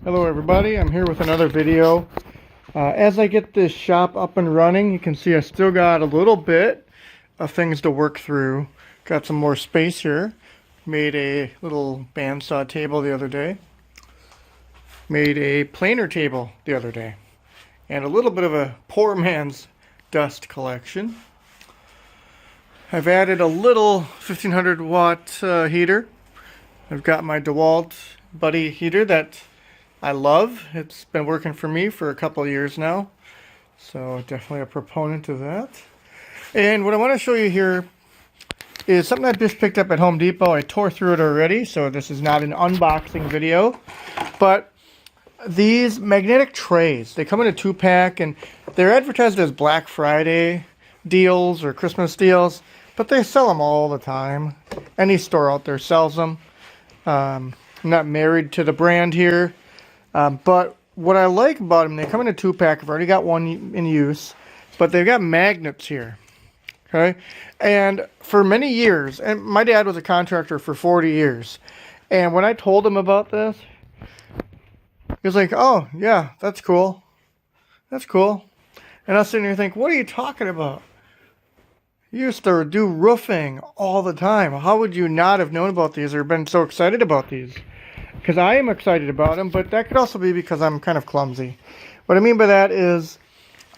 Hello everybody, I'm here with another video. As I get this shop up and running, you can see I still got a little bit of things to work through. Got some more space here. Made a little bandsaw table the other day. Made a planer table the other day. And a little bit of a poor man's dust collection. I've added a little 1500 watt heater. I've got my DeWalt Buddy heater that I love. It's been working for me for a couple of years now. So definitely a proponent of that. And what I want to show you here is something I just picked up at Home Depot. I tore through it already, so this is not an unboxing video. But these magnetic trays, they come in a 2-pack and they're advertised as Black Friday deals or Christmas deals, but they sell them all the time. Any store out there sells them. I'm not married to the brand here, but what I like about them, they come in a 2-pack. I've already got one in use, but they've got magnets here. Okay, and for many years, and my dad was a contractor for 40 years, and when I told him about this, he was like, "Oh yeah, that's cool, that's cool." And I was sitting here thinking, "What are you talking about? You used to do roofing all the time. How would you not have known about these or been so excited about these?" Because I am excited about them, but that could also be because I'm kind of clumsy. What I mean by that is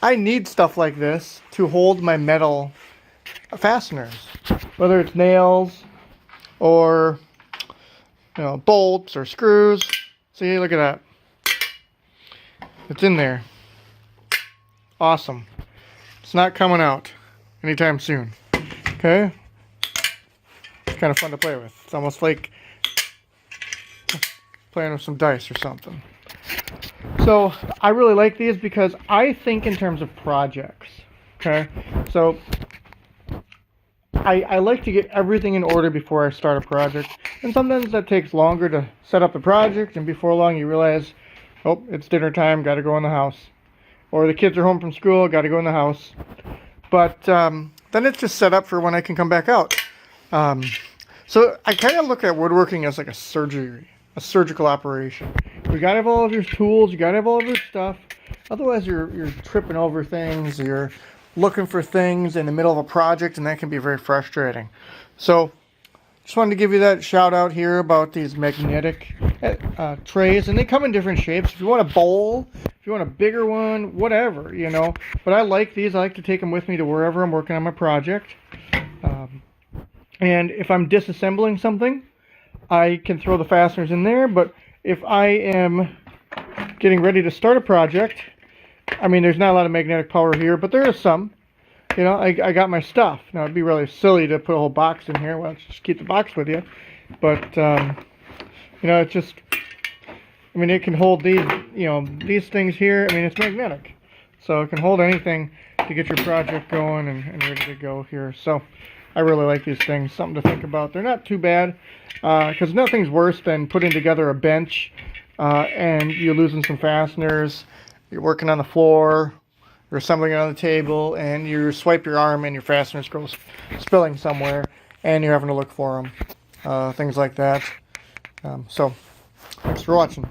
I need stuff like this to hold my metal fasteners, whether it's nails or bolts or screws. See, look at that. It's in there. Awesome. It's not coming out anytime soon. Okay? It's kind of fun to play with. It's almost like playing with some dice or something. So I really like these because I think in terms of projects. Okay? So I like to get everything in order before I start a project. And sometimes that takes longer to set up the project, and before long you realize, oh, it's dinner time, got to go in the house. Or the kids are home from school, got to go in the house. But then it's just set up for when I can come back out. So I kind of look at woodworking as like a surgical operation. You got to have all of your tools, you got to have all of your stuff. Otherwise you're tripping over things, you're looking for things in the middle of a project, and that can be very frustrating. So just wanted to give you that shout out here about these magnetic trays, and they come in different shapes. If you want a bowl, if you want a bigger one, whatever, But I like these. I like to take them with me to wherever I'm working on my project. And if I'm disassembling something, I can throw the fasteners in there. But if I am getting ready to start a project, I mean, there's not a lot of magnetic power here, but there is some. I got my stuff. Now, it'd be really silly to put a whole box in here. Well, just keep the box with you. But, it's just, I mean, it can hold these, these things here. I mean, it's magnetic. So it can hold anything to get your project going and ready to go here. So I really like these things. Something to think about. They're not too bad, because nothing's worse than putting together a bench and you're losing some fasteners. You're working on the floor, you're assembling it on the table, and you swipe your arm and your fasteners go spilling somewhere, and you're having to look for them. Things like that. So, thanks for watching.